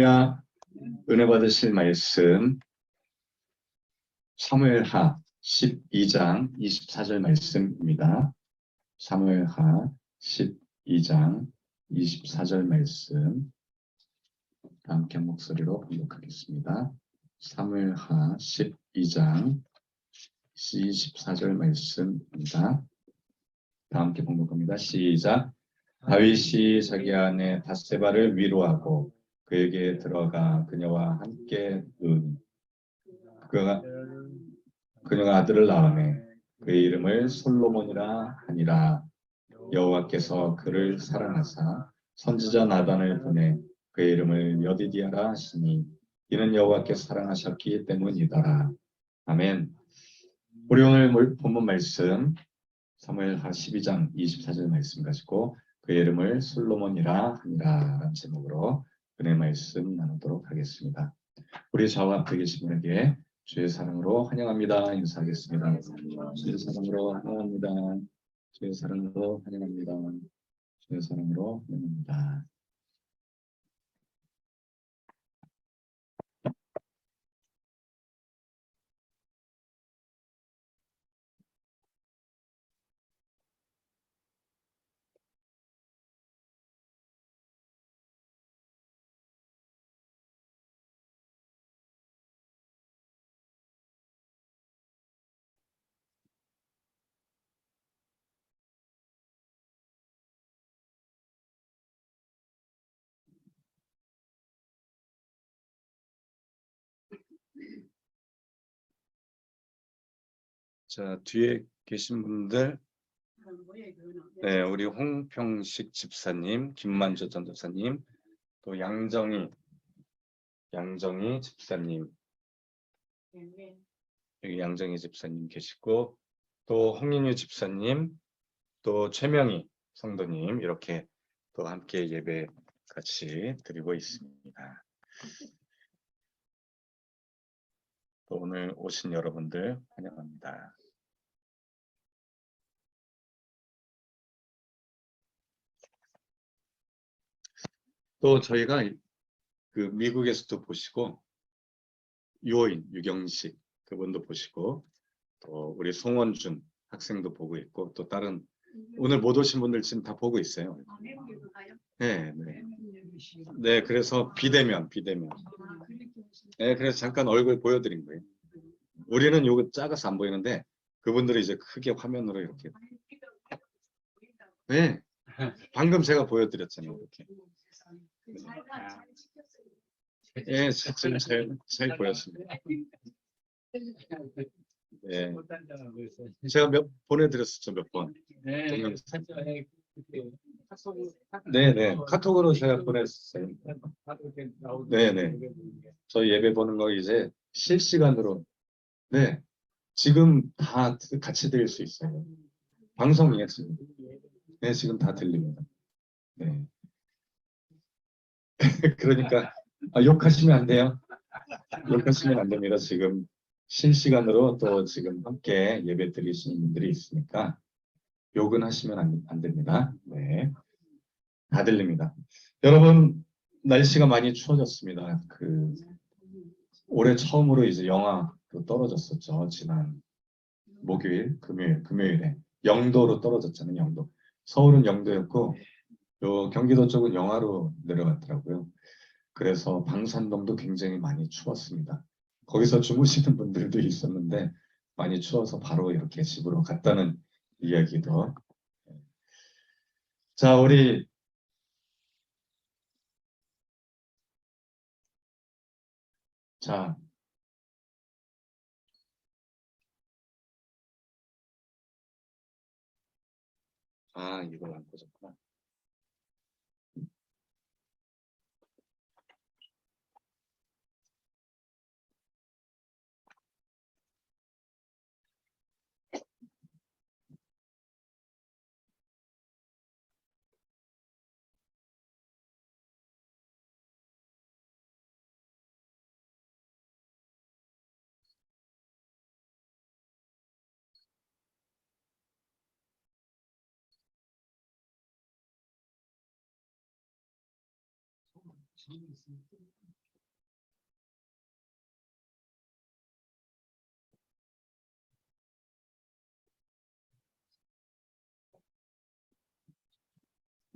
할렐루야. 은혜 받으실 말씀 사무엘하 12장 24절 말씀입니다. 사무엘하 12장 24절 말씀 다 함께 목소리로 봉독하겠습니다. 사무엘하 12장 24절 말씀입니다. 다 함께 봉독합니다. 시작. 다윗이 자기 아내 밧세바를 위로하고 그에게 들어가 그녀와 함께 누우니 그녀가 아들을 낳으매 그의 이름을 솔로몬이라 하니라. 여호와께서 그를 사랑하사 선지자 나단을 보내 그의 이름을 여디디아라 하시니 이는 여호와께서 사랑하셨기 때문이더라. 아멘. 우리 오늘 본문 말씀 사무엘하 12장 24절 말씀 가지고 그의 이름을 솔로몬이라 하니라 라는 제목으로 은혜 말씀 나누도록 하겠습니다. 우리 좌우 앞에 계신 분에게 주의 사랑으로 환영합니다. 인사하겠습니다. 주의 사랑으로 환영합니다. 주의 사랑으로 환영합니다. 주의 사랑으로 환영합니다. 자, 뒤에 계신 분들, 네, 우리 홍평식 집사님, 김만조 전도사님, 또 양정희 집사님, 여기 양정희 집사님 계시고, 또 홍인유 집사님, 또 최명희 성도님 이렇게 또 함께 예배 같이 드리고 있습니다. 또 오늘 오신 여러분들 환영합니다. 또 저희가 그 미국에서도 보시고 유호인 유경식 그분도 보시고 또 우리 송원준 학생도 보고 있고 또 다른 오늘 못 오신 분들 지금 다 보고 있어요. 네, 네. 네, 그래서 비대면. 네, 그래서 잠깐 얼굴 보여드린 거예요. 우리는 요거 작아서 안 보이는데 그분들은 이제 크게 화면으로 이렇게. 네, 방금 제가 보여드렸잖아요. 이렇게. 네, 지금 잘 보였습니다. 네, 제가 보내드렸었죠, 몇 번. 네, 카톡으로 제가 보냈어요. 네. 저희 예배 보는 거 이제 실시간으로. 네, 지금 다 같이 들을 수 있어요. 방송이에요, 지금. 네, 지금 다 들립니다. 네. 그러니까 욕하시면 안 돼요. 욕하시면 안 됩니다. 지금 실시간으로 또 지금 함께 예배 드리시는 분들이 있으니까 욕은 하시면 안 됩니다. 네, 다 들립니다. 여러분 날씨가 많이 추워졌습니다. 올해 처음으로 이제 영하로 떨어졌었죠. 지난 목요일, 금요일에 0도로 떨어졌잖아요. 0도. 서울은 0도였고 경기도 쪽은 영하로 내려갔더라고요. 그래서 방산동도 굉장히 많이 추웠습니다. 거기서 주무시는 분들도 있었는데 많이 추워서 바로 이렇게 집으로 갔다는 이야기도. 자, 우리 자 이걸 안 꽂았구나.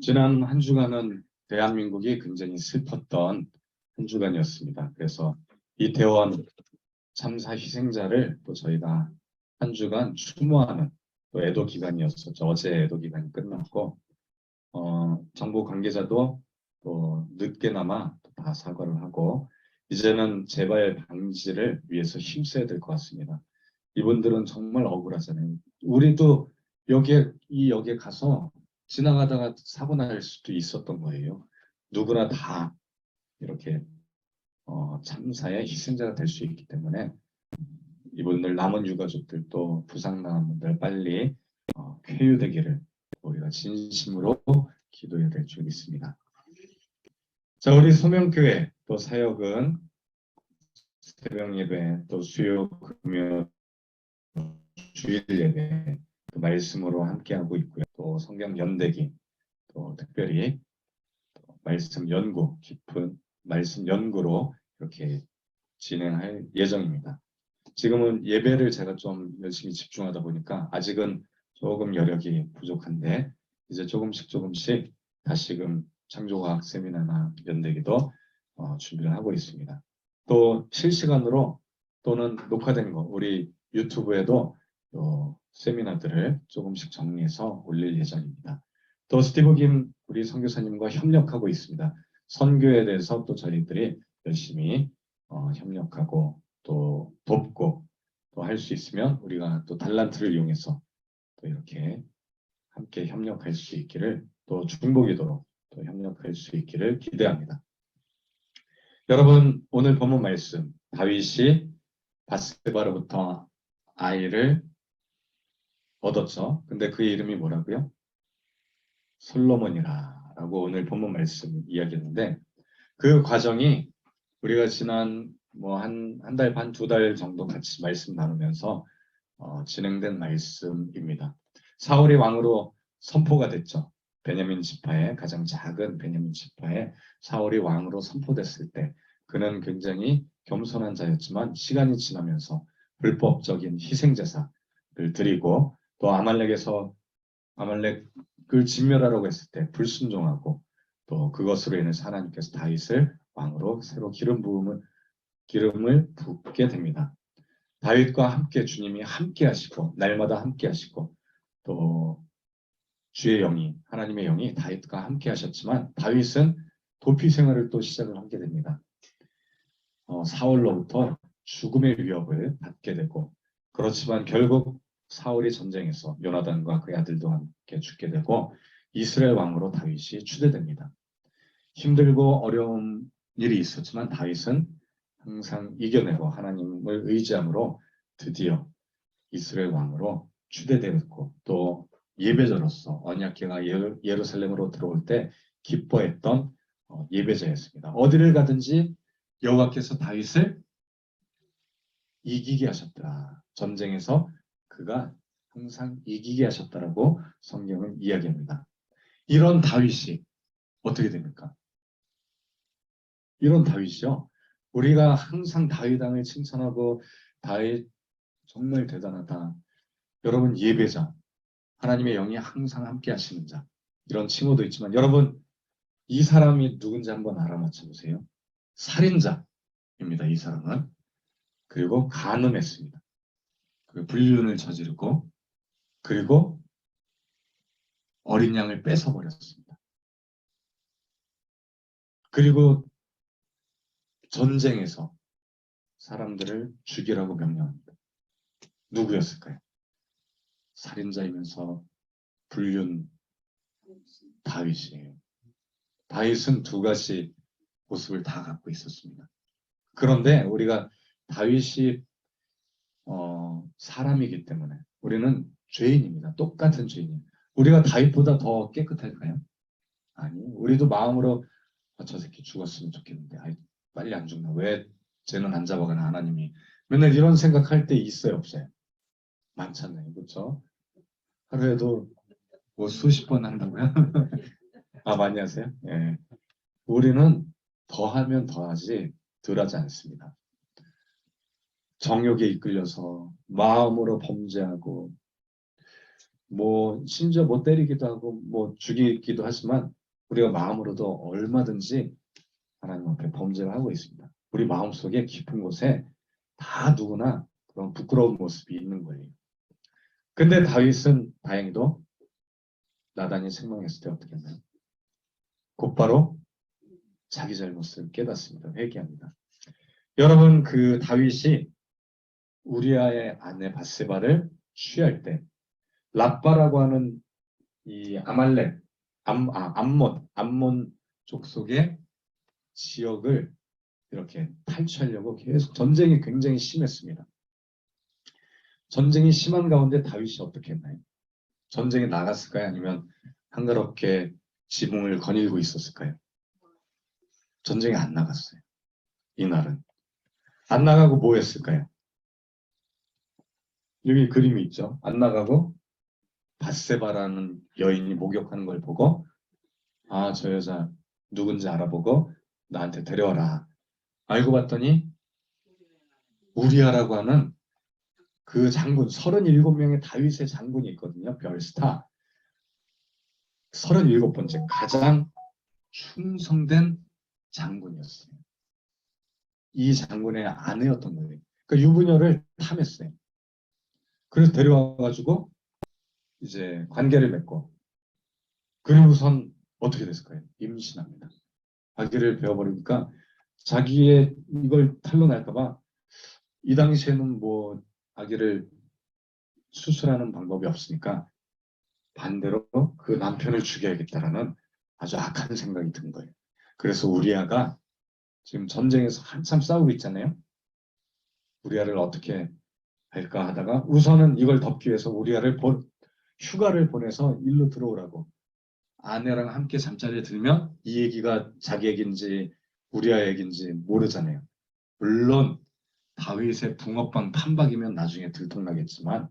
지난 한 주간은 대한민국이 굉장히 슬펐던 한 주간이었습니다. 그래서 이태원 참사 희생자를 또 저희가 한 주간 추모하는 또 애도 기간이었었죠. 어제 애도 기간이 끝났고, 정부 관계자도 또 늦게나마 다 사과를 하고, 이제는 재발 방지를 위해서 힘써야 될 것 같습니다. 이분들은 정말 억울하잖아요. 우리도 여기에 가서 지나가다가 사고 날 수도 있었던 거예요. 누구나 다 이렇게 참사의 희생자가 될 수 있기 때문에 이분들 남은 유가족들도 부상당한 분들 빨리 쾌유되기를 우리가 진심으로 기도해야 될 줄 믿습니다. 자, 우리 소명교회 또 사역은 새벽 예배 또 수요 금요 주일 예배 또 말씀으로 함께하고 있고요. 또 성경 연대기 또 특별히 말씀 연구 깊은 말씀 연구로 이렇게 진행할 예정입니다. 지금은 예배를 제가 좀 열심히 집중하다 보니까 아직은 조금 여력이 부족한데 이제 조금씩 다시금 창조과학 세미나나 연대기도 준비를 하고 있습니다. 또 실시간으로 또는 녹화된 거 우리 유튜브에도 세미나들을 조금씩 정리해서 올릴 예정입니다. 또 스티브 김 우리 선교사님과 협력하고 있습니다. 선교에 대해서 또 저희들이 열심히 협력하고 또 돕고 또 할 수 있으면 우리가 또 달란트를 이용해서 또 이렇게 함께 협력할 수 있기를 또 중보기도로 또 협력할 수 있기를 기대합니다. 여러분 오늘 본문 말씀 다윗이 바세바로부터 아이를 얻었죠. 근데 그의 이름이 뭐라고요? 솔로몬이라고 오늘 본문 말씀 이야기했는데 그 과정이 우리가 지난 뭐 한 달 반, 두 달 정도 같이 말씀 나누면서 진행된 말씀입니다. 사울이 왕으로 선포가 됐죠. 베냐민 지파의 가장 작은 베냐민 지파에 사울이 왕으로 선포됐을 때 그는 굉장히 겸손한 자였지만 시간이 지나면서 불법적인 희생제사를 드리고 또 아말렉을 진멸하려고 했을 때 불순종하고 또 그것으로 인해서 하나님께서 다윗을 왕으로 새로 기름을 붓게 됩니다. 다윗과 함께 주님이 함께 하시고 날마다 함께 하시고 또 주의 영이 하나님의 영이 다윗과 함께 하셨지만 다윗은 도피 생활을 또 시작을 하게 됩니다. 사울로부터 죽음의 위협을 받게 되고 그렇지만 결국 사울이 전쟁에서 요나단과 그의 아들도 함께 죽게 되고 이스라엘 왕으로 다윗이 추대됩니다. 힘들고 어려운 일이 있었지만 다윗은 항상 이겨내고 하나님을 의지함으로 드디어 이스라엘 왕으로 추대되었고 또 예배자로서 언약궤가 예루살렘으로 들어올 때 기뻐했던 예배자였습니다. 어디를 가든지 여호와께서 다윗을 이기게 하셨더라. 전쟁에서 그가 항상 이기게 하셨다라고 성경은 이야기합니다. 이런 다윗이 어떻게 됩니까? 이런 다윗이요. 우리가 항상 다윗 왕을 칭찬하고 다윗 정말 대단하다. 여러분 예배자, 하나님의 영이 항상 함께 하시는 자 이런 칭호도 있지만 여러분 이 사람이 누군지 한번 알아맞혀 보세요. 살인자입니다. 이 사람은. 그리고 간음했습니다. 그리고 불륜을 저지르고 그리고 어린 양을 뺏어버렸습니다. 그리고 전쟁에서 사람들을 죽이라고 명령합니다. 누구였을까요? 살인자이면서 불륜 다윗이에요. 다윗은 두 가지 모습을 다 갖고 있었습니다. 그런데 우리가 다윗이 사람이기 때문에 우리는 죄인입니다. 똑같은 죄인이에요. 우리가 다윗보다 더 깨끗할까요? 아니, 우리도 마음으로 저 새끼 죽었으면 좋겠는데 빨리 안 죽나? 왜 쟤는 안 잡아가나 하나님이 맨날 이런 생각할 때 있어요, 없어요? 많잖아요, 그렇죠? 하루에도 뭐 수십 번 한다고요? 아, 많이 하세요? 예. 우리는 더하면 더하지 덜하지 않습니다. 정욕에 이끌려서 마음으로 범죄하고 뭐 심지어 뭐 때리기도 하고 뭐 죽이기도 하지만 우리가 마음으로도 얼마든지 하나님 앞에 범죄를 하고 있습니다. 우리 마음속에 깊은 곳에 다 누구나 그런 부끄러운 모습이 있는 거예요. 근데 다윗은 다행히도 나단이 책망했을 때 어떻게 했나요? 곧바로 자기 잘못을 깨닫습니다. 회개합니다. 여러분, 그 다윗이 우리아의 아내 바세바를 취할 때 랍바라고 하는 이 아말렉, 암몬 족속의 지역을 이렇게 탈취하려고 계속 전쟁이 굉장히 심했습니다. 전쟁이 심한 가운데 다윗이 어떻게 했나요? 전쟁에 나갔을까요? 아니면 한가롭게 지붕을 거닐고 있었을까요? 전쟁에 안 나갔어요. 이날은. 안 나가고 뭐 했을까요? 여기 그림이 있죠. 안 나가고 밧세바라는 여인이 목욕하는 걸 보고 아, 저 여자 누군지 알아보고 나한테 데려와라. 알고 봤더니 우리아라고 하는 그 장군, 37명의 다윗의 장군이 있거든요. 별스타. 37번째 가장 충성된 장군이었어요. 이 장군의 아내였던 거예요. 그러니까 유부녀를 탐했어요. 그래서 데려와가지고 이제 관계를 맺고 그리고선 어떻게 됐을까요? 임신합니다. 아기를 베어버리니까 자기의 이걸 탄로날까봐 이 당시에는 뭐 아기를 수술하는 방법이 없으니까 반대로 그 남편을 죽여야겠다라는 아주 악한 생각이 든 거예요. 그래서 우리아가 지금 전쟁에서 한참 싸우고 있잖아요. 우리아를 어떻게 할까 하다가 우선은 이걸 덮기 위해서 우리아를 휴가를 보내서 일로 들어오라고 아내랑 함께 잠자리에 들면 이 얘기가 자기 얘기인지 우리아 얘기인지 모르잖아요. 물론 다윗의 붕어빵 판박이면 나중에 들통나겠지만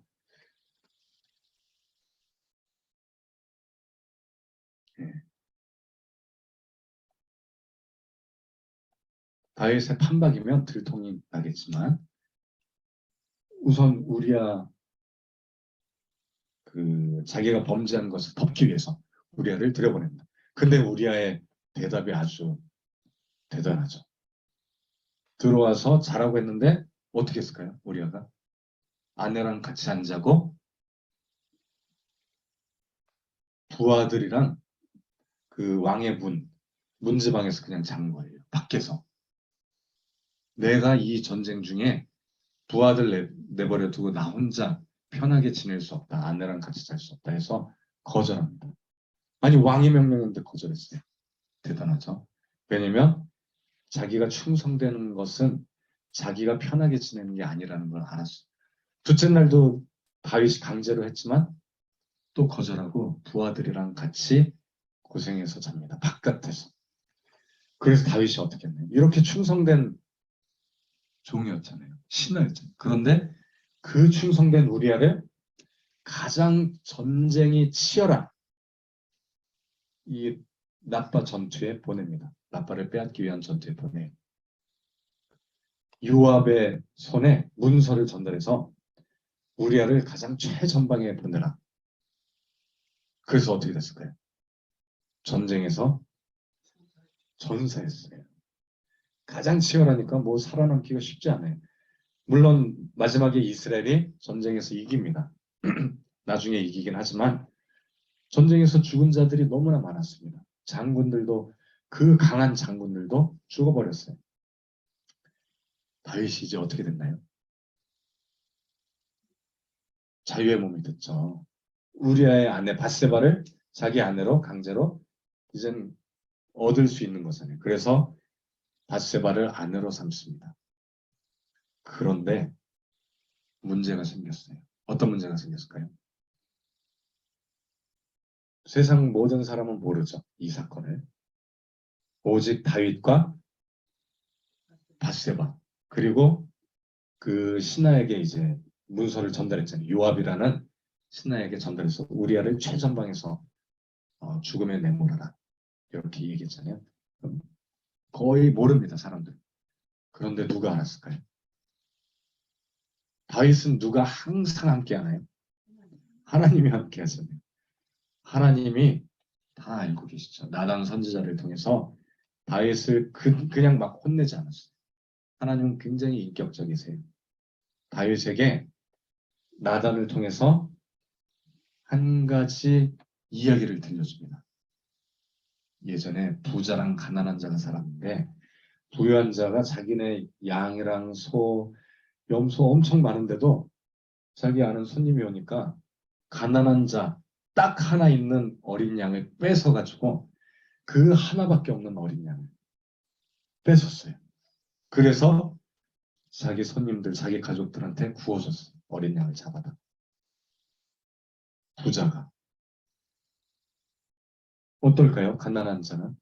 예. 다윗의 판박이면 들통이 나겠지만 우선 우리아 그 자기가 범죄한 것을 덮기 위해서 우리아를 들여보냅니다. 근데 우리아의 대답이 아주 대단하죠. 들어와서 자라고 했는데 어떻게 했을까요? 우리아가 아내랑 같이 안 자고 부하들이랑 그 왕의 문지방에서 그냥 잔 거예요. 밖에서. 내가 이 전쟁 중에 부하들 내버려 두고 나 혼자 편하게 지낼 수 없다. 아내랑 같이 잘 수 없다 해서 거절합니다. 아니 왕의 명령인데 거절했어요. 대단하죠. 왜냐면 자기가 충성되는 것은 자기가 편하게 지내는 게 아니라는 걸 알았어요. 둘째 날도 다윗이 강제로 했지만 또 거절하고 부하들이랑 같이 고생해서 잡니다. 바깥에서. 그래서 다윗이 어떻게 했나요? 이렇게 충성된 종이었잖아요. 신하였잖아요. 그런데 그 충성된 우리아를 가장 전쟁이 치열한 이 납바 전투에 보냅니다. 납바를 빼앗기 위한 전투에 보내요. 요압의 손에 문서를 전달해서 우리아를 가장 최전방에 보내라. 그래서 어떻게 됐을까요? 전쟁에서 전사했어요. 가장 치열하니까 뭐 살아남기가 쉽지 않아요. 물론 마지막에 이스라엘이 전쟁에서 이깁니다. 나중에 이기긴 하지만 전쟁에서 죽은 자들이 너무나 많았습니다. 장군들도 그 강한 장군들도 죽어버렸어요. 다윗이 이제 어떻게 됐나요? 자유의 몸이 됐죠. 우리아의 아내 밧세바를 자기 아내로 강제로 이젠 얻을 수 있는 거잖아요. 그래서 밧세바를 아내로 삼습니다. 그런데 문제가 생겼어요. 어떤 문제가 생겼을까요? 세상 모든 사람은 모르죠. 이 사건을. 오직 다윗과 밧세바 그리고 그 신하에게 이제 문서를 전달했잖아요. 요압이라는 신하에게 전달해서 우리아를 최전방에서 죽음에 내몰아라 이렇게 얘기했잖아요. 거의 모릅니다, 사람들. 그런데 누가 알았을까요? 다윗은 누가 항상 함께 하나요? 하나님이 함께 하잖아요. 하나님이 다 알고 계시죠. 나단 선지자를 통해서 다윗을 그냥 막 혼내지 않았어요. 하나님은 굉장히 인격적이세요. 다윗에게 나단을 통해서 한 가지 이야기를 들려줍니다. 예전에 부자랑 가난한 자가 살았는데 부유한 자가 자기네 양이랑 소, 염소 엄청 많은데도 자기 아는 손님이 오니까 가난한 자 딱 하나 있는 어린 양을 뺏어가지고 그 하나밖에 없는 어린 양을 뺏었어요. 그래서 자기 손님들, 자기 가족들한테 구워줬어요. 어린 양을 잡아다. 부자가. 어떨까요? 가난한 자는?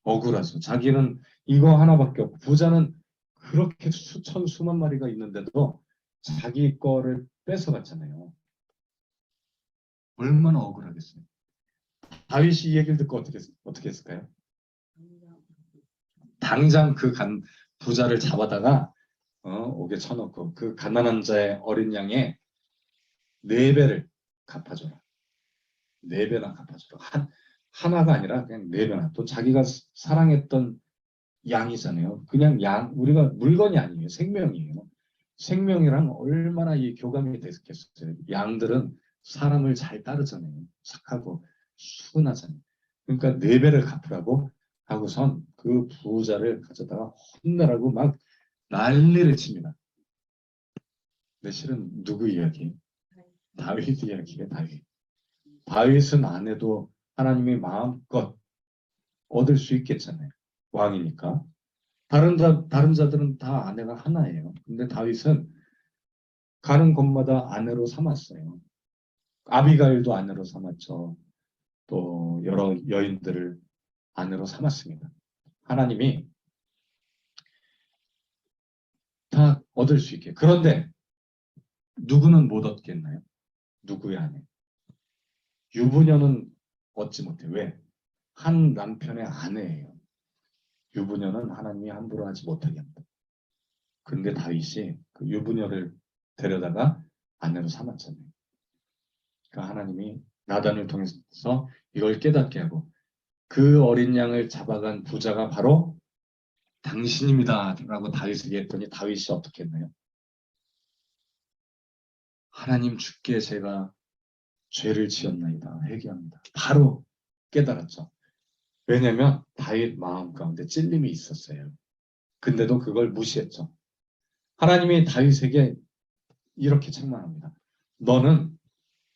억울하죠. 자기는 이거 하나밖에 없고, 부자는 그렇게 수천, 수만 마리가 있는데도 자기 거를 뺏어갔잖아요. 얼마나 억울하겠어요. 다윗이 이 얘기를 듣고 어떻게 했을까요? 당장 그 부자를 잡아다가 옥에 쳐놓고 그 가난한 자의 어린 양의 4배를 갚아줘라. 4배나 갚아줘라. 하나가 아니라 그냥 4배나. 또 자기가 사랑했던 양이잖아요. 그냥 양, 우리가 물건이 아니에요. 생명이에요. 생명이랑 얼마나 이 교감이 됐겠어요. 양들은 사람을 잘 따르잖아요. 착하고 순하잖아요. 그러니까 4배를 갚으라고 하고선 그 부자를 가져다가 혼내라고 막 난리를 칩니다. 근데 실은 누구 이야기? 다윗 이야기예요. 다윗. 다윗은 안 해도 하나님이 마음껏 얻을 수 있겠잖아요. 왕이니까. 다른 자들은 다 아내가 하나예요. 근데 다윗은 가는 곳마다 아내로 삼았어요. 아비가일도 아내로 삼았죠. 또 여러 여인들을 아내로 삼았습니다. 하나님이 다 얻을 수 있게. 그런데 누구는 못 얻겠나요? 누구의 아내? 유부녀는 얻지 못해. 왜? 한 남편의 아내예요. 유부녀는 하나님이 함부로 하지 못하게 합니다. 그런데 다윗이 그 유부녀를 데려다가 아내로 삼았잖아요. 그러니까 하나님이 나단을 통해서 이걸 깨닫게 하고 그 어린 양을 잡아간 부자가 바로 당신입니다 라고 다윗에게 했더니 다윗이 어떻게 했나요? 하나님 주께 제가 죄를 지었나이다 회개합니다. 바로 깨달았죠. 왜냐하면 다윗 마음 가운데 찔림이 있었어요. 근데도 그걸 무시했죠. 하나님이 다윗에게 이렇게 책망합니다. 너는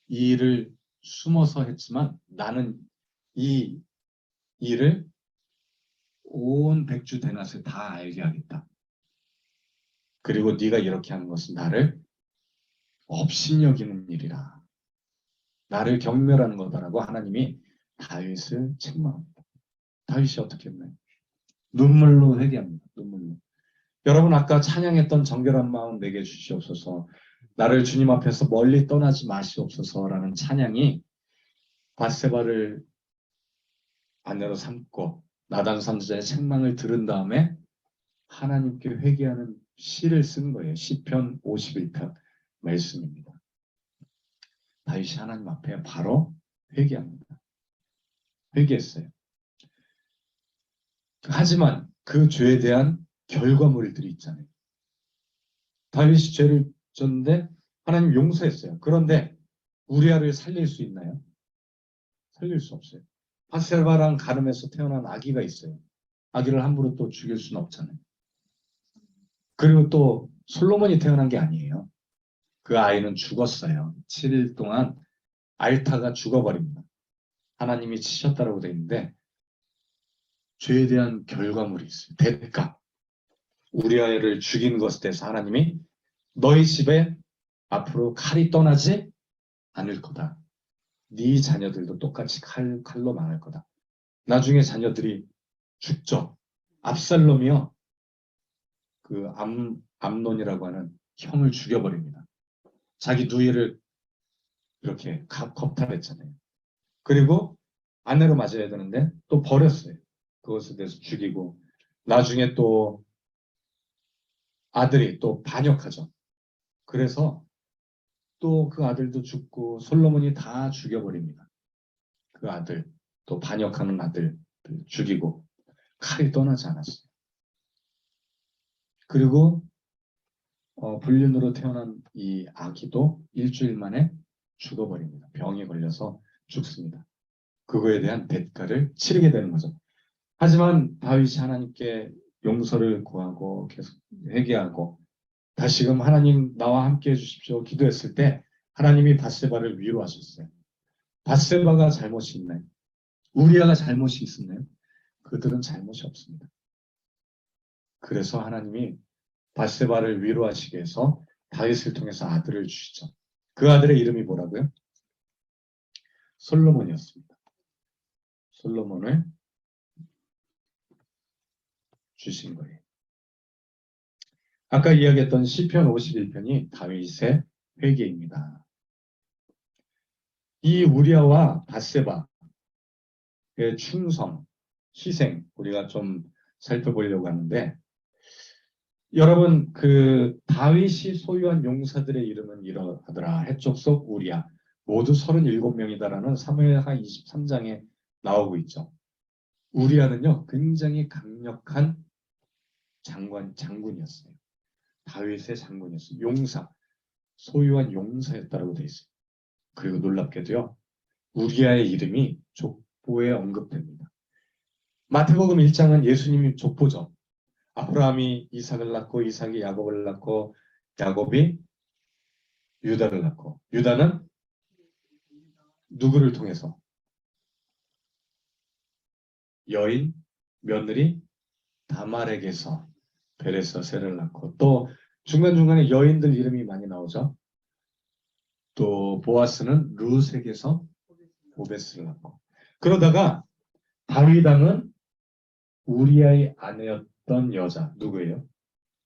이 일을 숨어서 했지만 나는 이 일을 온 백주 대낮에 다 알게 하겠다. 그리고 네가 이렇게 하는 것은 나를 업신여기는 일이라. 나를 경멸하는 거다라고 하나님이 다윗을 책망합니다. 다윗이 어떻게 했나요? 눈물로 회개합니다. 눈물로. 여러분 아까 찬양했던 정결한 마음 내게 주시옵소서. 나를 주님 앞에서 멀리 떠나지 마시옵소서라는 찬양이 밧세바를 아내로 삼고 나단 선지자의 책망을 들은 다음에 하나님께 회개하는 시를 쓴 거예요. 시편 51편 말씀입니다. 다윗이 하나님 앞에 바로 회개합니다. 회개했어요. 하지만 그 죄에 대한 결과물들이 있잖아요. 다윗이 죄를 졌는데 하나님 용서했어요. 그런데 우리아를 살릴 수 있나요? 살릴 수 없어요. 밧세바랑 가늠에서 태어난 아기가 있어요. 아기를 함부로 또 죽일 수는 없잖아요. 그리고 또 솔로몬이 태어난 게 아니에요. 그 아이는 죽었어요. 7일 동안 앓다가 죽어버립니다. 하나님이 치셨다라고 되어 있는데 죄에 대한 결과물이 있어요. 대가. 우리아를 죽인 것에 대해서 하나님이 너희 집에 앞으로 칼이 떠나지 않을 거다. 네 자녀들도 똑같이 칼로 망할 거다. 나중에 자녀들이 죽죠. 압살롬이요. 그 암논이라고 하는 형을 죽여버립니다. 자기 누이를 이렇게 겁탈했잖아요. 그리고 아내로 맞아야 되는데 또 버렸어요. 그것에 대해서 죽이고 나중에 또 아들이 또 반역하죠. 그래서 또 그 아들도 죽고 솔로몬이 다 죽여버립니다. 그 아들, 또 반역하는 아들 죽이고 칼이 떠나지 않았어요. 그리고 불륜으로 태어난 이 아기도 일주일 만에 죽어버립니다. 병에 걸려서 죽습니다. 그거에 대한 대가를 치르게 되는 거죠. 하지만 다윗이 하나님께 용서를 구하고 계속 회개하고 다시금 하나님 나와 함께 해주십시오 기도했을 때 하나님이 밧세바를 위로하셨어요. 밧세바가 잘못이 있나요? 우리아가 잘못이 있었나요? 그들은 잘못이 없습니다. 그래서 하나님이 밧세바를 위로하시기 위해서 다윗을 통해서 아들을 주시죠. 그 아들의 이름이 뭐라고요? 솔로몬이었습니다. 솔로몬을 주신 거예요. 아까 이야기했던 시편 51편이 다윗의 회개입니다. 이 우리아와 밧세바의 충성, 희생 우리가 좀 살펴보려고 하는데 여러분 그 다윗이 소유한 용사들의 이름은 이러하더라. 해족속 우리아 모두 37명이다라는 사무엘하 23장에 나오고 있죠. 우리아는요 굉장히 강력한 장군이었어요. 다윗의 장군이었어요. 용사, 소유한 용사였다라고 되어 있어요. 그리고 놀랍게도요 우리아의 이름이 족보에 언급됩니다. 마태복음 1장은 예수님이 족보죠. 아브라함이 이삭을 낳고 이삭이 야곱을 낳고 야곱이 유다를 낳고 유다는 누구를 통해서? 여인, 며느리 다말에게서 베레서세를 낳고 또 중간중간에 여인들 이름이 많이 나오죠. 또 보아스는 룻에게서 오베스를 낳고 그러다가 다윗 왕은 우리아의 아내였던 여자 누구예요?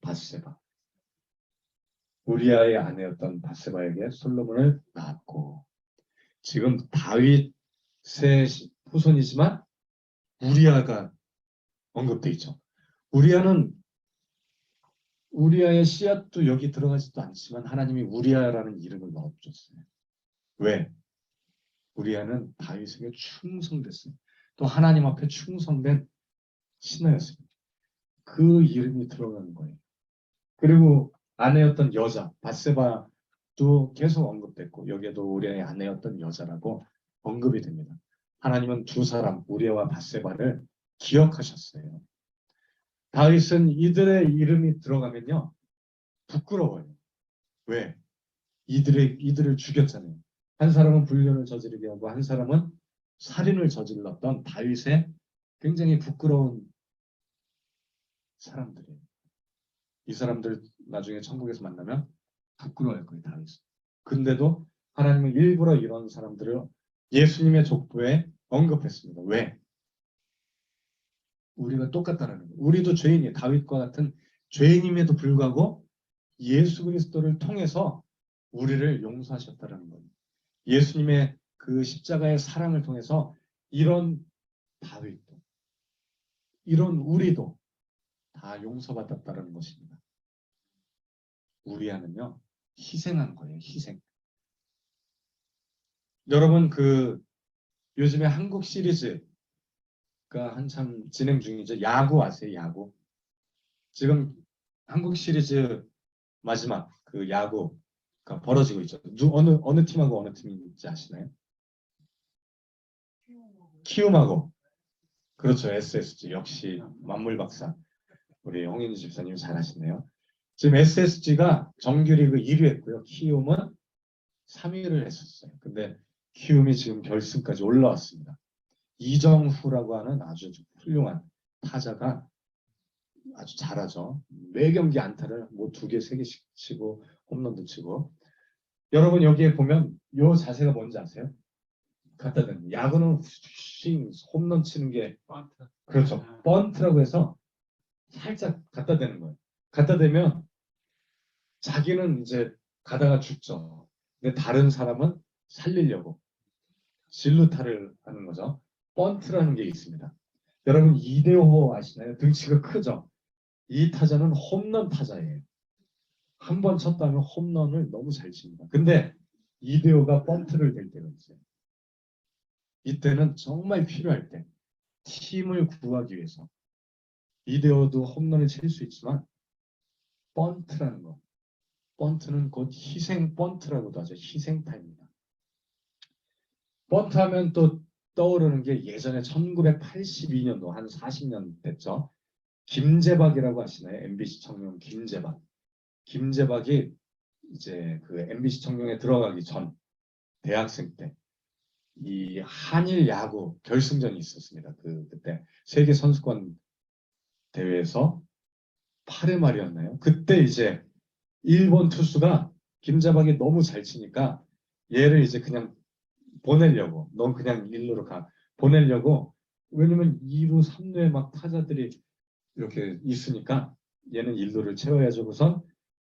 밧세바. 우리아의 아내였던 밧세바에게 솔로몬을 낳았고 지금 다윗의 후손이지만 우리아가 언급돼 있죠. 우리아의 씨앗도 여기 들어가지도 않지만 하나님이 우리아라는 이름을 넣어주셨어요. 왜? 우리아는 다윗에게 충성됐어요. 또 하나님 앞에 충성된 신하였습니다. 그 이름이 들어가는 거예요. 그리고 아내였던 여자 밧세바도 계속 언급됐고 여기에도 우리아의 아내였던 여자라고 언급이 됩니다. 하나님은 두 사람 우리아와 밧세바를 기억하셨어요. 다윗은 이들의 이름이 들어가면요 부끄러워요. 왜? 이들을 죽였잖아요. 한 사람은 불륜을 저지르게 하고 한 사람은 살인을 저질렀던 다윗의 굉장히 부끄러운 사람들이에요. 이 사람들 나중에 천국에서 만나면 부끄러워할 거예요. 다윗은. 근데도 하나님은 일부러 이런 사람들을 예수님의 족보에 언급했습니다. 왜? 우리가 똑같다라는 거예요. 우리도 죄인이에요. 다윗과 같은 죄인임에도 불구하고 예수 그리스도를 통해서 우리를 용서하셨다라는 거예요. 예수님의 그 십자가의 사랑을 통해서 이런 다윗도 이런 우리도 다 용서받았다는 것입니다. 우리아는요 희생한 거예요. 희생. 여러분 그 요즘에 한국 시리즈가 한참 진행 중이죠. 야구 아세요? 야구. 지금 한국 시리즈 마지막 그 야구가 벌어지고 있죠. 어느 팀하고 어느 팀인지 아시나요? 키움하고. 그렇죠. SSG. 역시 만물 박사. 우리 홍인희 집사님 잘 아시네요. 지금 SSG가 정규리그 1위 했고요. 키움은 3위를 했었어요. 근데 키움이 지금 결승까지 올라왔습니다. 이정후라고 하는 아주 훌륭한 타자가 아주 잘하죠. 매 경기 안타를 뭐 2개, 3개씩 치고 홈런도 치고. 여러분 여기에 보면 요 자세가 뭔지 아세요? 갖다 대는. 야구는 싱 홈런 치는 게 그렇죠. 번트라고 해서 살짝 갖다 대는 거예요. 갖다 대면 자기는 이제 가다가 죽죠. 근데 다른 사람은 살리려고 진루타를 하는 거죠. 번트라는 게 있습니다. 여러분 이대호 아시나요? 등치가 크죠? 이 타자는 홈런 타자예요. 한 번 쳤다면 홈런을 너무 잘 칩니다. 근데 이대호가 번트를 댈 때가 있어요. 이때는 정말 필요할 때 팀을 구하기 위해서 이대호도 홈런을 칠 수 있지만 번트라는 거. 번트는 곧 희생 번트라고도 하죠. 희생타입니다. 번트하면 또 떠오르는 게 예전에 1982년도 한 40년 됐죠. 김재박이라고 하시나요? MBC 청룡 김재박. 김재박이 이제 그 MBC 청룡에 들어가기 전 대학생 때 이 한일 야구 결승전이 있었습니다. 그때 세계 선수권 대회에서 8회 말이었나요? 그때 이제 일본 투수가 김재박이 너무 잘 치니까 얘를 이제 그냥 보내려고 넌 그냥 1루로 가 보내려고 왜냐면 2루 3루에 막 타자들이 이렇게 있으니까 얘는 1루를 채워야죠. 우선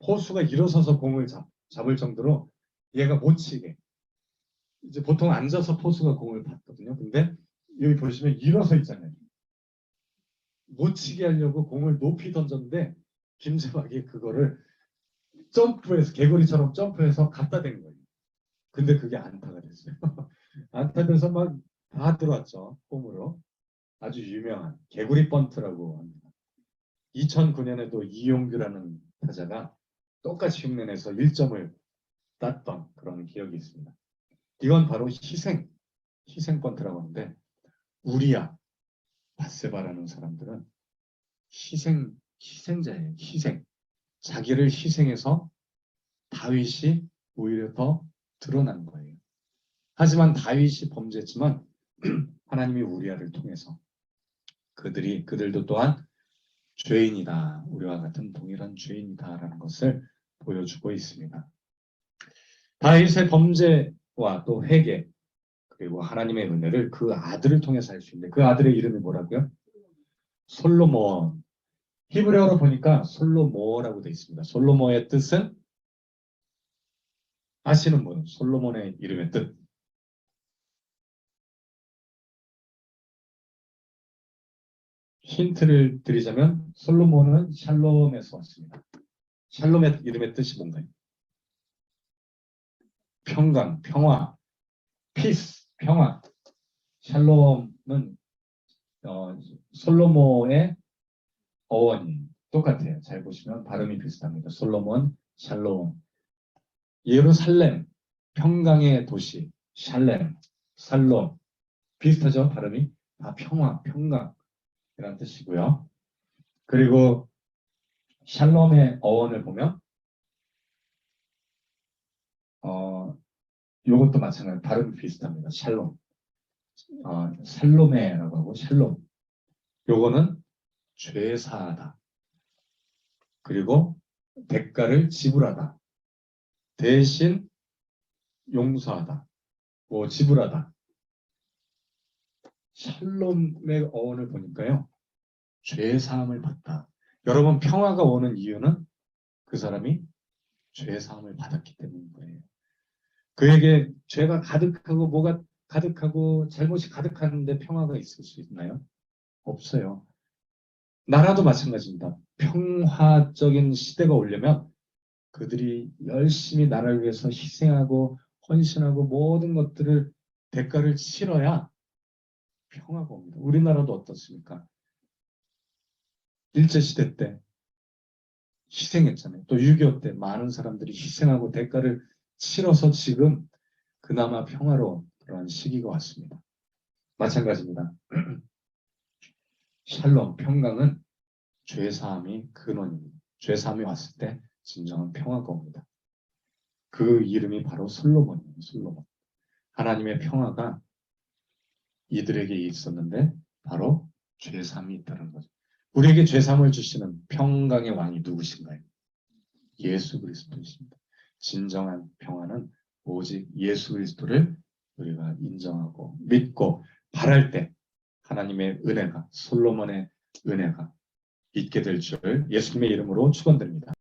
포수가 일어서서 공을 잡을 정도로 얘가 못 치게 이제 보통 앉아서 포수가 공을 받거든요. 근데 여기 보시면 일어서 있잖아요. 못 치게 하려고 공을 높이 던졌는데 김재박이 그거를 점프해서 개구리처럼 점프해서 갖다 댄 거예요. 근데 그게 안타가 됐어요. 안타 돼서 막 다 들어왔죠. 홈으로. 아주 유명한 개구리 번트라고 합니다. 2009년에도 이용규라는 타자가 똑같이 흉내내서 1점을 땄던 그런 기억이 있습니다. 이건 바로 희생 번트라고 하는데 우리야, 바세바라는 사람들은 희생자예요. 희생. 자기를 희생해서 다윗이 오히려 더 드러난 거예요. 하지만 다윗이 범죄했지만 하나님이 우리아를 통해서 그들도 또한 죄인이다. 우리와 같은 동일한 죄인이다라는 것을 보여주고 있습니다. 다윗의 범죄와 또 회개 그리고 하나님의 은혜를 그 아들을 통해서 할 수 있는데 그 아들의 이름이 뭐라고요? 솔로몬. 히브리어로 보니까 솔로모라고 되어 있습니다. 솔로모의 뜻은 아시는 분, 솔로몬의 이름의 뜻. 힌트를 드리자면 솔로몬은 샬롬에서 왔습니다. 샬롬의 이름의 뜻이 뭔가요? 평강, 평화, 피스, 평화. 샬롬은 솔로몬의 어원이 똑같아요. 잘 보시면 발음이 비슷합니다. 솔로몬, 샬롬. 예루살렘, 평강의 도시, 샬렘, 살롬. 비슷하죠? 발음이? 다 평화, 평강. 이란 뜻이고요. 그리고 샬롬의 어원을 보면 이것도 마찬가지로 발음이 비슷합니다. 샬롬. 살로메라고 하고 샬롬. 요거는 죄사하다. 그리고 대가를 지불하다. 대신 용서하다. 지불하다. 샬롬의 어원을 보니까요. 죄사함을 받다. 여러분 평화가 오는 이유는 그 사람이 죄사함을 받았기 때문인 거예요. 그에게 죄가 가득하고 뭐가 가득하고 잘못이 가득한데 평화가 있을 수 있나요? 없어요. 나라도 마찬가지입니다. 평화적인 시대가 오려면 그들이 열심히 나라를 위해서 희생하고 헌신하고 모든 것들을 대가를 치러야 평화가 옵니다. 우리나라도 어떻습니까? 일제시대 때 희생했잖아요. 또 6.25 때 많은 사람들이 희생하고 대가를 치러서 지금 그나마 평화로운 그런 시기가 왔습니다. 마찬가지입니다. 샬롬, 평강은 죄사함이 근원입니다. 죄사함이 왔을 때 진정한 평화가 옵니다. 그 이름이 바로 솔로몬이에요. 솔로몬. 하나님의 평화가 이들에게 있었는데 바로 죄사함이 있다는 거죠. 우리에게 죄사함을 주시는 평강의 왕이 누구신가요? 예수 그리스도이십니다. 진정한 평화는 오직 예수 그리스도를 우리가 인정하고 믿고 바랄 때 하나님의 은혜가 솔로몬의 은혜가 있게 될 줄 예수님의 이름으로 축원드립니다.